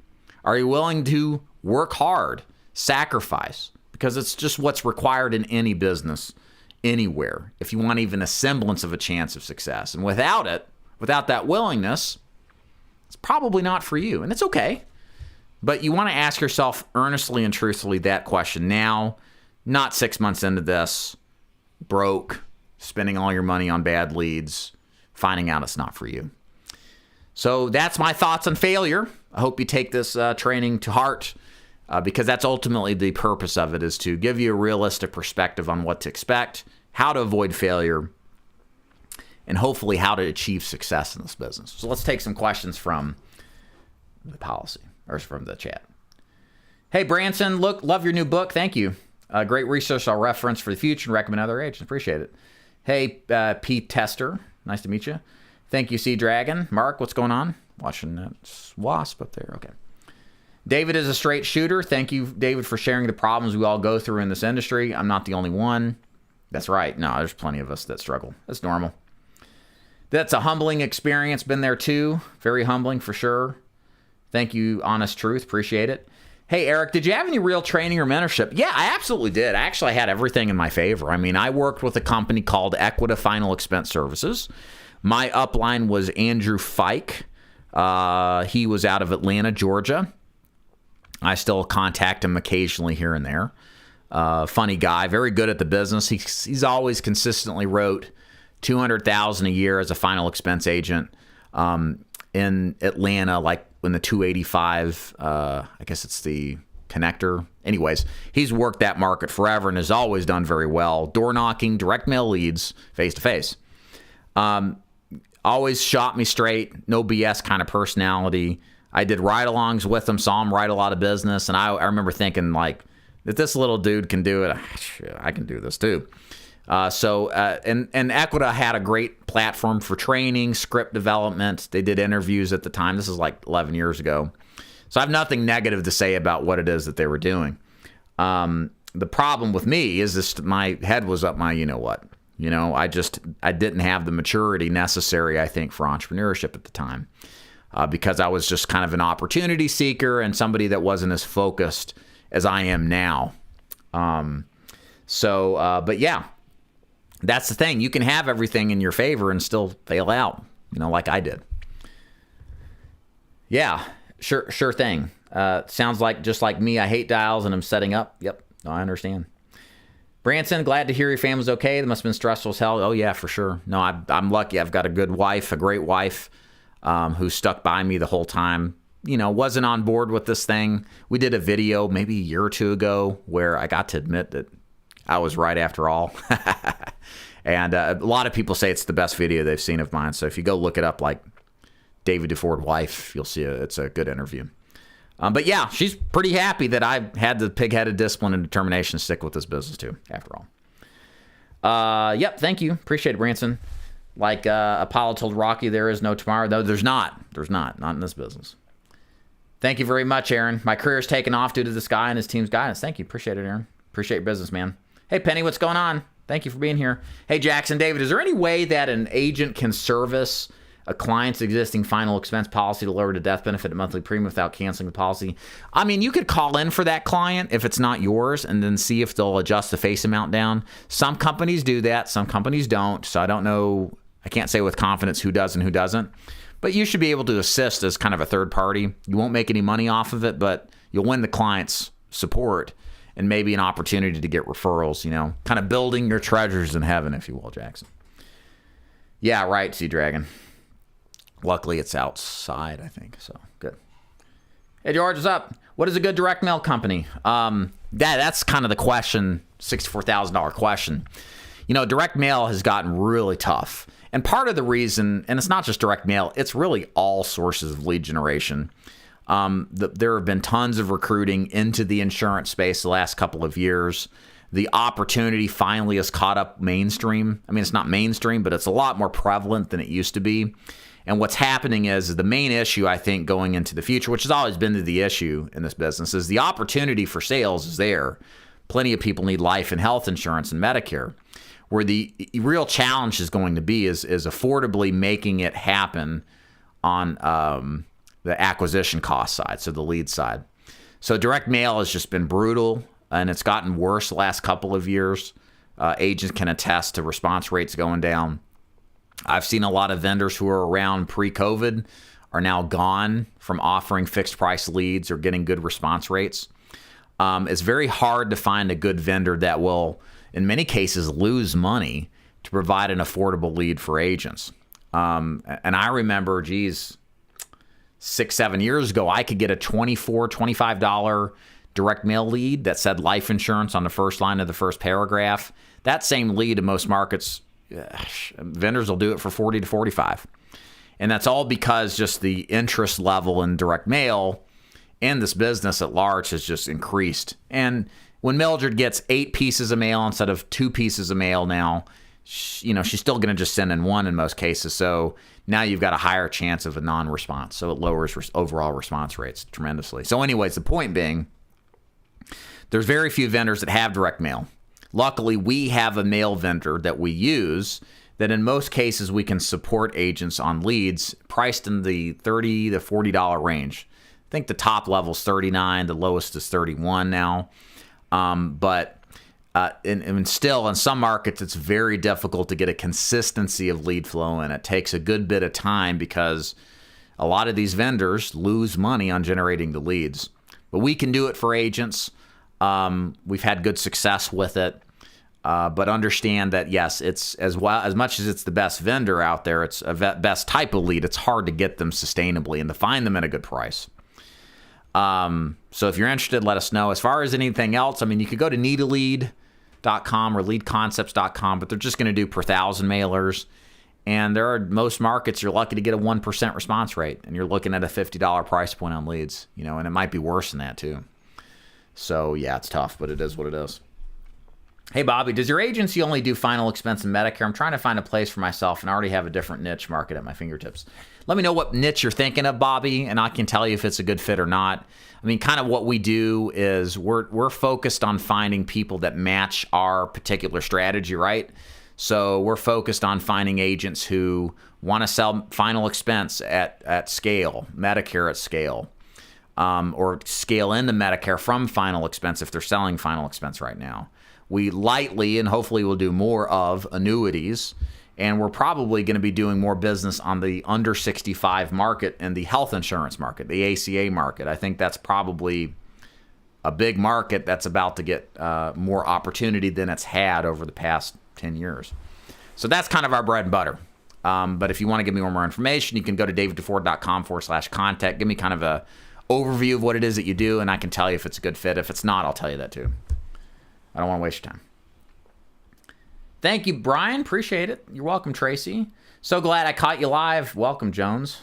Speaker 1: Are you willing to work hard, sacrifice? Because it's just what's required in any business, anywhere, if you want even a semblance of a chance of success. And without that willingness, it's probably not for you. And it's okay. But you want to ask yourself earnestly and truthfully that question now, not 6 months into this, broke, spending all your money on bad leads, finding out it's not for you. So that's my thoughts on failure. I hope you take this training to heart, because that's ultimately the purpose of it, is to give you a realistic perspective on what to expect, how to avoid failure, and hopefully how to achieve success in this business. So let's take some questions from the policy, or from the chat. Hey, Branson, love your new book. Thank you. Great research I'll reference for the future and recommend other agents. Appreciate it. Hey, Pete Tester, nice to meet you. Thank you, Sea Dragon. Mark, what's going on? Watching that wasp up there. Okay. David is a straight shooter. Thank you, David, for sharing the problems we all go through in this industry. I'm not the only one. That's right. No, there's plenty of us that struggle. That's normal. That's a humbling experience. Been there too. Very humbling for sure. Thank you, Honest Truth. Appreciate it. Hey, Eric, did you have any real training or mentorship? Yeah, I absolutely did. I actually had everything in my favor. I mean, I worked with a company called Equita Final Expense Services. My upline was Andrew Fike. He was out of Atlanta, Georgia. I still contact him occasionally here and there. Funny guy, very good at the business. He's always consistently wrote $200,000 a year as a final expense agent in Atlanta, like in the 285. I guess it's the connector. Anyways, he's worked that market forever and has always done very well. Door knocking, direct mail leads, face to face. Always shot me straight, no BS kind of personality. I did ride-alongs with him, saw him write a lot of business, and I remember thinking, like, if this little dude can do it, I can do this too. And Equita had a great platform for training, script development. They did interviews at the time. This is like 11 years ago. So I have nothing negative to say about what it is that they were doing. The problem with me is this: my head was up my you-know-what. You know, I didn't have the maturity necessary, I think, for entrepreneurship at the time, because I was just kind of an opportunity seeker and somebody that wasn't as focused as I am now. But yeah, that's the thing. You can have everything in your favor and still fail out, you know, like I did. Yeah, sure thing. Sounds like just like me. I hate dials and I'm setting up. Yep, no, I understand. Branson, glad to hear your family's okay. That must have been stressful as hell. Oh, yeah, for sure. No, I'm lucky. I've got a good wife, a great wife, who stuck by me the whole time. You know, wasn't on board with this thing. We did a video maybe a year or two ago where I got to admit that I was right after all. And a lot of people say it's the best video they've seen of mine. So if you go look it up, like David DeFord wife, you'll see it's a good interview. But yeah, she's pretty happy that I had the pig-headed discipline and determination to stick with this business too, after all. Yep, thank you. Appreciate it, Branson. Like Apollo told Rocky, there is no tomorrow. No, there's not. There's not in this business. Thank you very much, Aaron. My career's taken off due to this guy and his team's guidance. Thank you. Appreciate it, Aaron. Appreciate your business, man. Hey, Penny, what's going on? Thank you for being here. Hey, Jackson, David, is there any way that an agent can service a client's existing final expense policy to lower the death benefit and monthly premium without canceling the policy? I mean, you could call in for that client if it's not yours and then see if they'll adjust the face amount down. Some companies do that. Some companies don't. So I don't know. I can't say with confidence who does and who doesn't. But you should be able to assist as kind of a third party. You won't make any money off of it, but you'll win the client's support and maybe an opportunity to get referrals, you know, kind of building your treasures in heaven, if you will, Jackson. Yeah, right, Sea Dragon. Luckily, it's outside, I think. So, good. Hey, George, what's up? What is a good direct mail company? That's kind of the question, $64,000 question. You know, direct mail has gotten really tough. And part of the reason, and it's not just direct mail, it's really all sources of lead generation. There have been tons of recruiting into the insurance space the last couple of years. The opportunity finally has caught up mainstream. I mean, it's not mainstream, but it's a lot more prevalent than it used to be. And what's happening is the main issue, I think, going into the future, which has always been the issue in this business, is the opportunity for sales is there. Plenty of people need life and health insurance and Medicare. Where the real challenge is going to be is affordably making it happen on the acquisition cost side, so the lead side. So direct mail has just been brutal, and it's gotten worse the last couple of years. Agents can attest to response rates going down. I've seen a lot of vendors who were around pre-COVID are now gone from offering fixed price leads or getting good response rates. It's very hard to find a good vendor that will, in many cases, lose money to provide an affordable lead for agents. And I remember, 6-7 years ago, I could get a $24, $25 direct mail lead that said life insurance on the first line of the first paragraph. That same lead in most markets, vendors will do it for $40 to $45. And that's all because just the interest level in direct mail and this business at large has just increased. And when Mildred gets 8 pieces of mail instead of 2 pieces of mail now, she's still going to just send in 1 in most cases. So now you've got a higher chance of a non-response. So it lowers overall response rates tremendously. So anyways, the point being, there's very few vendors that have direct mail. Luckily, we have a mail vendor that we use that in most cases we can support agents on leads priced in the $30 to $40 range. I think the top level is $39, the lowest is $31 now. But still in some markets, it's very difficult to get a consistency of lead flow, and it takes a good bit of time because a lot of these vendors lose money on generating the leads. But we can do it for agents. We've had good success with it. But understand that, yes, it's as much as it's the best vendor out there, it's a best type of lead. It's hard to get them sustainably and to find them at a good price. So if you're interested, let us know. As far as anything else, I mean, you could go to needalead.com or leadconcepts.com, but they're just going to do per thousand mailers. And there are most markets, you're lucky to get a 1% response rate, and you're looking at a $50 price point on leads, and it might be worse than that too. So yeah, it's tough, but it is what it is. Hey, Bobby, does your agency only do final expense and Medicare? I'm trying to find a place for myself, and I already have a different niche market at my fingertips. Let me know what niche you're thinking of, Bobby, and I can tell you if it's a good fit or not. I mean, kind of what we do is we're focused on finding people that match our particular strategy, right? So we're focused on finding agents who want to sell final expense at scale, Medicare at scale, or scale into Medicare from final expense if they're selling final expense right now. We lightly, and hopefully we'll do more of, annuities, and we're probably going to be doing more business on the under 65 market and the health insurance market, the ACA market. I think that's probably a big market that's about to get more opportunity than it's had over the past 10 years. So that's kind of our bread and butter. But if you want to give me more information, you can go to daviddeford.com/contact. Give me kind of a overview of what it is that you do, and I can tell you if it's a good fit. If it's not, I'll tell you that too. I don't want to waste your time. Thank you, Brian. Appreciate it. You're welcome, Tracy. So glad I caught you live. Welcome, Jones.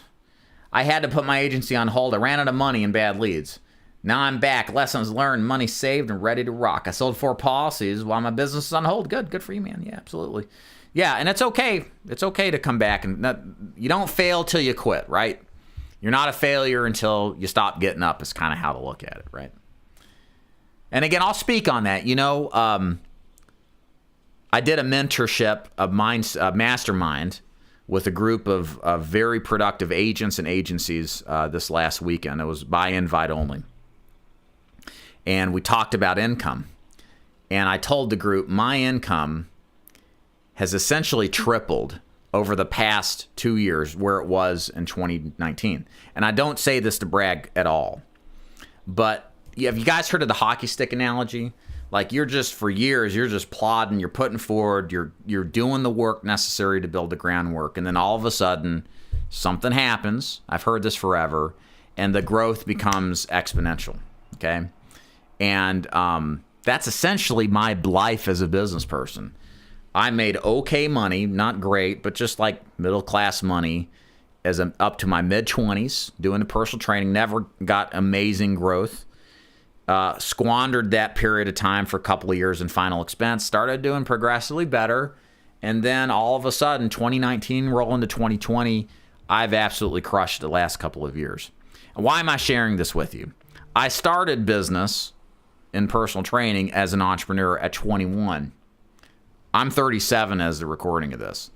Speaker 1: I had to put my agency on hold. I ran out of money and bad leads. Now I'm back. Lessons learned, money saved, and ready to rock. I sold 4 policies while my business is on hold. Good for you, man. Yeah, absolutely. Yeah, and it's okay. It's okay to come back. And you don't fail till you quit, right? You're not a failure until you stop getting up is kind of how to look at it, right? And again, I'll speak on that. I did a mentorship, a mastermind with a group of very productive agents and agencies this last weekend. It was by invite only. And we talked about income. And I told the group, my income has essentially tripled over the past 2 years where it was in 2019. And I don't say this to brag at all. But have you guys heard of the hockey stick analogy? Like for years, you're just plodding, you're putting forward, you're doing the work necessary to build the groundwork. And then all of a sudden, something happens. I've heard this forever. And the growth becomes exponential. Okay. And that's essentially my life as a business person. I made okay money, not great, but just like middle class money as I'm up to my mid-20s, doing the personal training, never got amazing growth. Squandered that period of time for a couple of years in final expense, started doing progressively better, and then all of a sudden, 2019 roll into 2020, I've absolutely crushed the last couple of years. And why am I sharing this with you? I started business in personal training as an entrepreneur at 21. I'm 37 as the recording of this.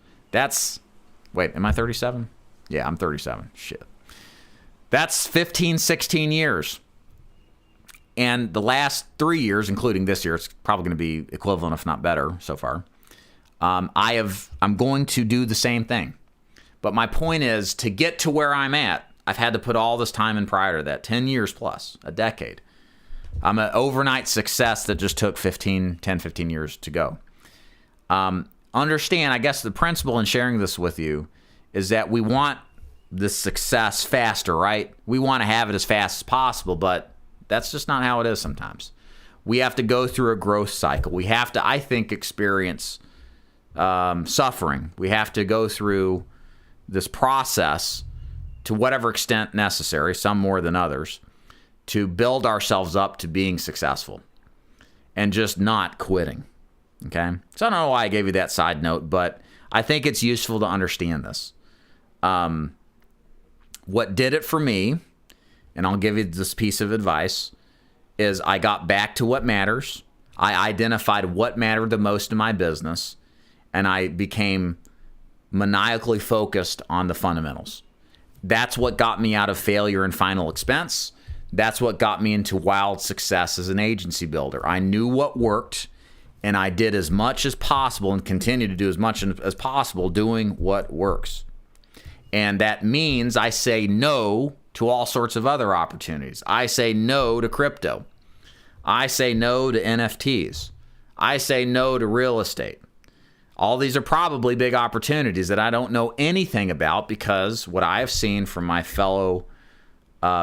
Speaker 1: Wait, am I 37? Yeah, I'm 37. Shit. That's 15, 16 years. And the last 3 years, including this year, it's probably going to be equivalent, if not better, so far. I'm going to do the same thing. But my point is, to get to where I'm at, I've had to put all this time in prior to that, 10 years plus, a decade. I'm an overnight success that just took 10, 15 years to go. Understand, I guess the principle in sharing this with you is that we want this success faster, right? We want to have it as fast as possible, but that's just not how it is sometimes. We have to go through a growth cycle. We have to, I think, experience suffering. We have to go through this process to whatever extent necessary, some more than others, to build ourselves up to being successful and just not quitting. Okay? So I don't know why I gave you that side note, but I think it's useful to understand this. What did it for me, and I'll give you this piece of advice, is I got back to what matters. I identified what mattered the most in my business, and I became maniacally focused on the fundamentals. That's what got me out of failure and final expense. That's what got me into wild success as an agency builder. I knew what worked, and I did as much as possible and continue to do as much as possible doing what works. And that means I say no to all sorts of other opportunities. I say no to crypto. I say no to NFTs. I say no to real estate. All these are probably big opportunities that I don't know anything about, because what I have seen from my fellow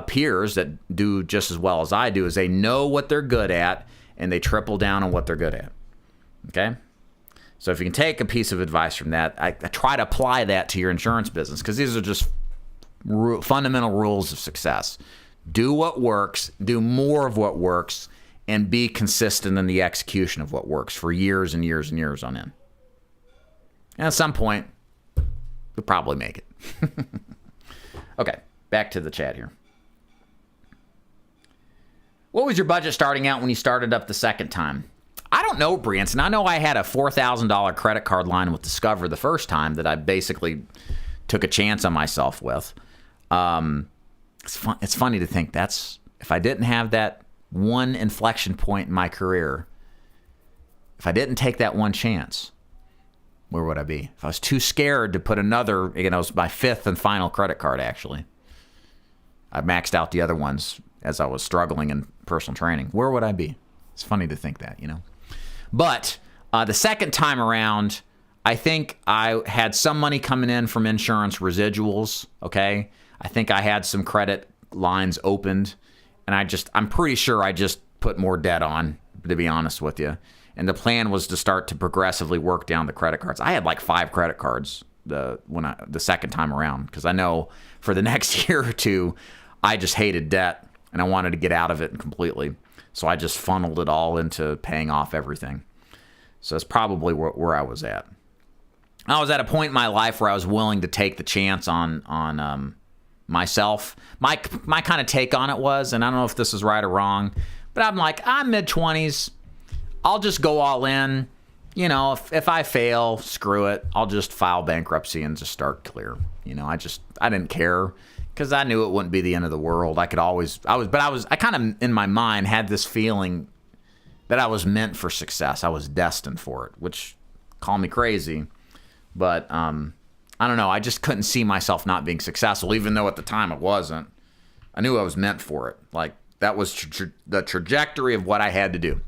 Speaker 1: peers that do just as well as I do is they know what they're good at and they triple down on what they're good at. Okay? So if you can take a piece of advice from that, I try to apply that to your insurance business, because these are just fundamental rules of success. Do what works, do more of what works, and be consistent in the execution of what works for years and years and years on end. And at some point, you'll probably make it. Okay, back to the chat here. What was your budget starting out when you started up the second time? I don't know, Branson. I know I had a $4,000 credit card line with Discover the first time that I basically took a chance on myself with. It's funny to think if I didn't have that one inflection point in my career, if I didn't take that one chance, where would I be? If I was too scared to put another, it was my fifth and final credit card, actually. I maxed out the other ones as I was struggling in personal training. Where would I be? It's funny to think that, But the second time around, I think I had some money coming in from insurance residuals, okay? I think I had some credit lines opened, and I'm pretty sure I just put more debt on, to be honest with you. And the plan was to start to progressively work down the credit cards. I had like 5 credit cards the second time around, because I know for the next year or two, I just hated debt and I wanted to get out of it completely. So I just funneled it all into paying off everything. So that's probably where I was at. I was at a point in my life where I was willing to take the chance on myself. My kind of take on it was, and I don't know if this is right or wrong, but I'm mid-20s. I'll just go all in. If I fail, screw it. I'll just file bankruptcy and just start clear. I didn't care, because I knew it wouldn't be the end of the world. I kind of in my mind had this feeling that I was meant for success. I was destined for it, which, call me crazy, but I don't know. I just couldn't see myself not being successful, even though at the time it wasn't. I knew I was meant for it. That was the trajectory of what I had to do.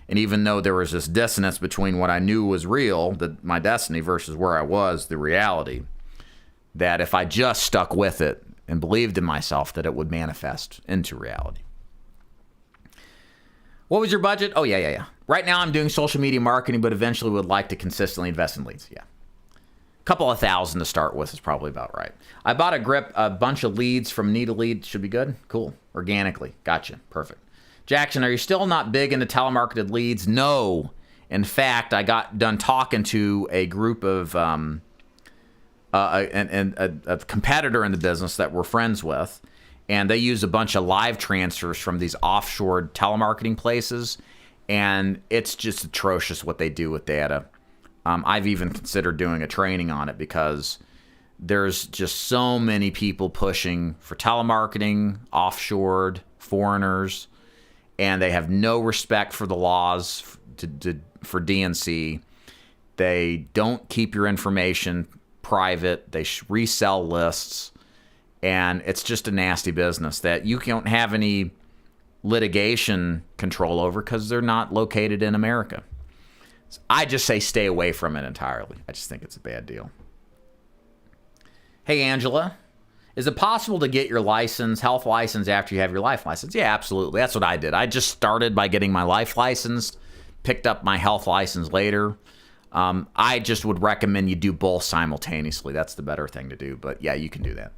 Speaker 1: And even though there was this dissonance between what I knew was real, my destiny, versus where I was, the reality, that if I just stuck with it and believed in myself, that it would manifest into reality. What was your budget? Oh, yeah. Right now I'm doing social media marketing, but eventually would like to consistently invest in leads. Yeah. A couple of thousand to start with is probably about right. I bought a bunch of leads from Need a Lead. Should be good. Cool. Organically. Gotcha. Perfect. Jackson, are you still not big into telemarketed leads? No. In fact, I got done talking to a group of a competitor in the business that we're friends with, and they use a bunch of live transfers from these offshore telemarketing places, and it's just atrocious what they do with data. I've even considered doing a training on it, because there's just so many people pushing for telemarketing, offshored, foreigners, and they have no respect for the laws for DNC. They don't keep your information private. They resell lists, and it's just a nasty business that you don't have any litigation control over, because they're not located in America. So I just say stay away from it entirely. I just think it's a bad deal. Hey, Angela. Is it possible to get your health license after you have your life license? Yeah, absolutely. That's what I did. I just started by getting my life license, picked up my health license later. I just would recommend you do both simultaneously. That's the better thing to do. But yeah, you can do that.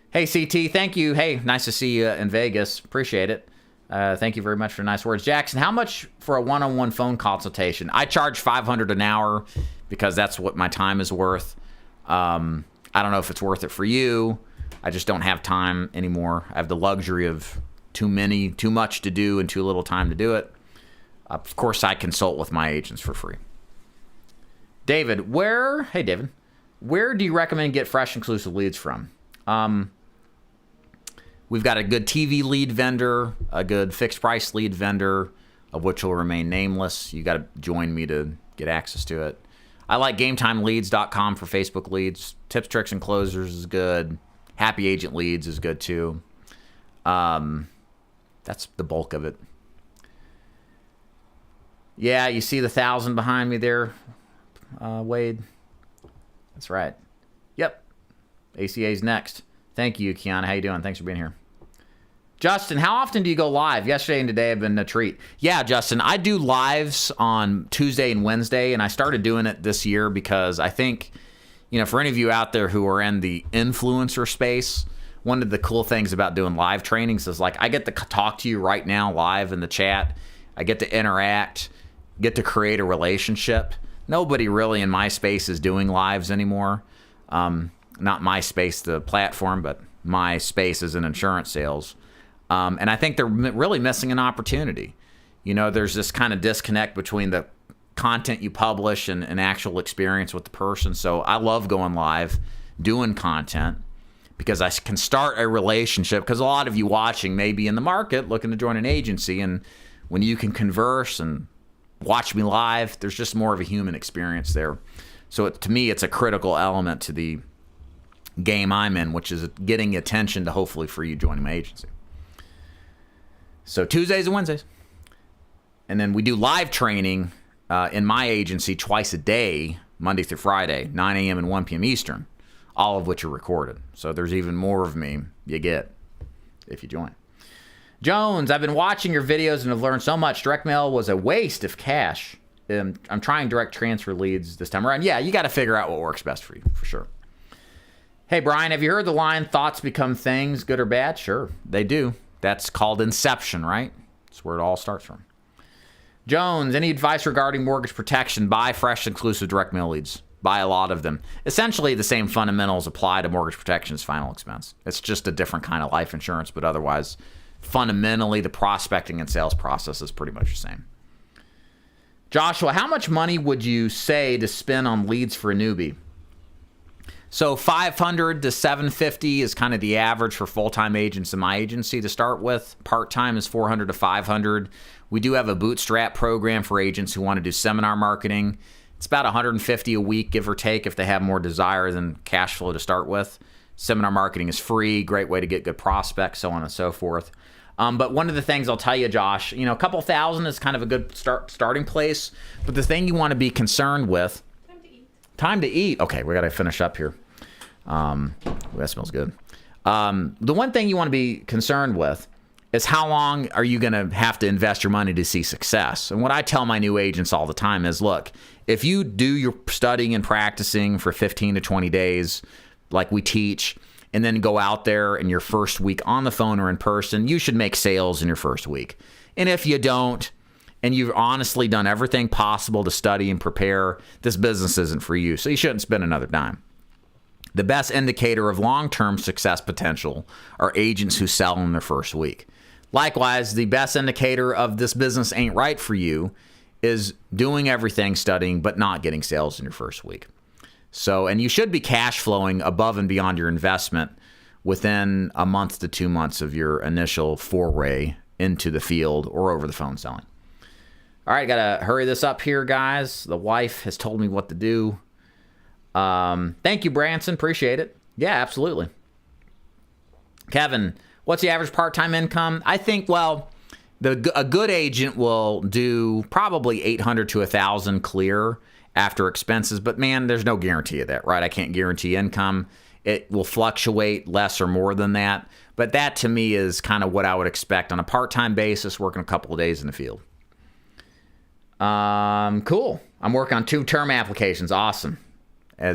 Speaker 1: Hey, CT, thank you. Hey, nice to see you in Vegas. Appreciate it. Thank you very much for the nice words. Jackson, how much for a one-on-one phone consultation? I charge $500 an hour, because that's what my time is worth. I don't know if it's worth it for you. I just don't have time anymore. I have the luxury of too much to do and too little time to do it. Of course, I consult with my agents for free. David, hey David, Where do you recommend get fresh, exclusive leads from? We've got a good TV lead vendor, a good fixed price lead vendor, of which will remain nameless. You got to join me to get access to it. I like GameTimeLeads.com for Facebook leads. Tips, Tricks, and Closers is good. Happy Agent Leads is good too. That's the bulk of it. Yeah, you see the 1,000 behind me there, Wade? That's right. Yep. ACA's next. Thank you, Kiana. How you doing? Thanks for being here. Justin, how often do you go live? Yesterday and today have been a treat. Yeah, Justin, I do lives on Tuesday and Wednesday, and I started doing it this year because I think, for any of you out there who are in the influencer space, one of the cool things about doing live trainings is I get to talk to you right now live in the chat. I get to interact, get to create a relationship. Nobody really in my space is doing lives anymore. Not my space, the platform, but my space is in insurance sales. And I think they're really missing an opportunity. There's this kind of disconnect between the content you publish and actual experience with the person. So I love going live, doing content, because I can start a relationship. Because a lot of you watching may be in the market looking to join an agency. And when you can converse and watch me live, there's just more of a human experience there. So to me, it's a critical element to the game I'm in, which is getting attention to hopefully for you joining my agency. So Tuesdays and Wednesdays. And then we do live training in my agency twice a day, Monday through Friday, 9 a.m. and 1 p.m. Eastern, all of which are recorded. So there's even more of me you get if you join. Jones, I've been watching your videos and have learned so much. Direct mail was a waste of cash. I'm trying direct transfer leads this time around. Yeah, you got to figure out what works best for you, for sure. Hey, Brian, have you heard the line, thoughts become things, good or bad? Sure, they do. That's called inception, right? That's where it all starts from. Jones, any advice regarding mortgage protection? Buy fresh, exclusive direct mail leads. Buy a lot of them. Essentially, the same fundamentals apply to mortgage protection as final expense. It's just a different kind of life insurance, but otherwise, fundamentally, the prospecting and sales process is pretty much the same. Joshua, how much money would you say to spend on leads for a newbie? So $500 to $750 is kind of the average for full-time agents in my agency to start with. Part-time is $400 to $500. We do have a bootstrap program for agents who want to do seminar marketing. It's about $150 a week, give or take, if they have more desire than cash flow to start with. Seminar marketing is free, great way to get good prospects, so on and so forth. But one of the things I'll tell you, Josh, a couple thousand is kind of a good starting place. But the thing you want to be concerned with... Time to eat. Okay, we got to finish up here. That smells good. The one thing you want to be concerned with is how long are you going to have to invest your money to see success? And what I tell my new agents all the time is, look, if you do your studying and practicing for 15 to 20 days, like we teach, and then go out there in your first week on the phone or in person, you should make sales in your first week. And if you don't, and you've honestly done everything possible to study and prepare, this business isn't for you. So you shouldn't spend another dime. The best indicator of long-term success potential are agents who sell in their first week. Likewise, the best indicator of this business ain't right for you is doing everything, studying, but not getting sales in your first week. So, and you should be cash flowing above and beyond your investment within a month to 2 months of your initial foray into the field or over the phone selling. All right, got to hurry this up here, guys. The wife has told me what to do. Thank you, Branson. Appreciate it. Yeah, absolutely. Kevin, what's the average part-time income? I think, a good agent will do probably $800 to $1,000 clear after expenses, but man, there's no guarantee of that, right? I can't guarantee income. It will fluctuate less or more than that, but that to me is kind of what I would expect on a part-time basis, working a couple of days in the field. Cool. I'm working on 2 term applications. Awesome.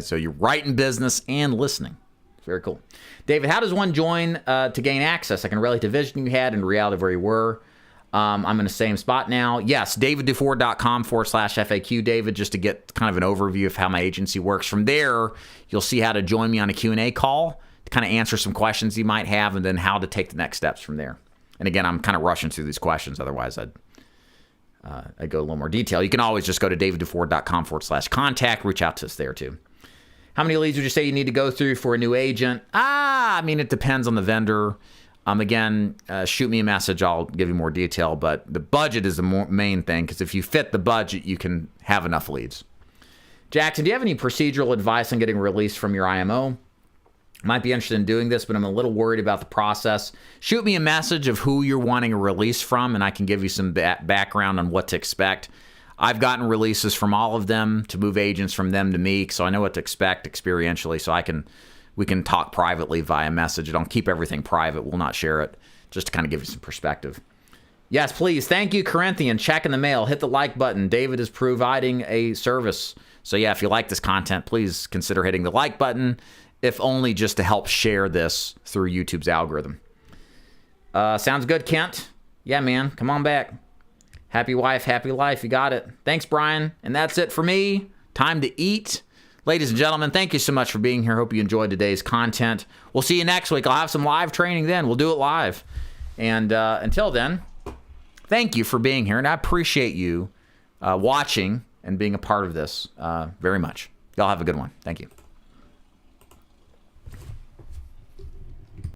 Speaker 1: So you're writing business and listening. Very cool. David, how does one join to gain access? I can relate to vision you had and reality of where you were. I'm in the same spot now. Yes, daviddufour.com/FAQ, David, just to get kind of an overview of how my agency works. From there, you'll see how to join me on a Q&A call to kind of answer some questions you might have and then how to take the next steps from there. And again, I'm kind of rushing through these questions. Otherwise, I'd go a little more detail. You can always just go to daviddufour.com/contact. Reach out to us there too. How many leads would you say you need to go through for a new agent? I mean, it depends on the vendor. Again, shoot me a message. I'll give you more detail, but the budget is the main thing, because if you fit the budget, you can have enough leads. Jackson, do you have any procedural advice on getting released from your IMO? Might be interested in doing this, but I'm a little worried about the process. Shoot me a message of who you're wanting a release from, and I can give you some background on what to expect. I've gotten releases from all of them to move agents from them to me, so I know what to expect experientially, so we can talk privately via message. Don't keep everything private. We'll not share it, just to kind of give you some perspective. Yes, please. Thank you, Corinthian. Check in the mail. Hit the like button. David is providing a service. So yeah, if you like this content, please consider hitting the like button, if only just to help share this through YouTube's algorithm. Sounds good, Kent. Yeah, man. Come on back. Happy wife, happy life. You got it. Thanks, Brian. And that's it for me. Time to eat. Ladies and gentlemen, thank you so much for being here. Hope you enjoyed today's content. We'll see you next week. I'll have some live training then. We'll do it live. And until then, thank you for being here. And I appreciate you watching and being a part of this very much. Y'all have a good one. Thank you.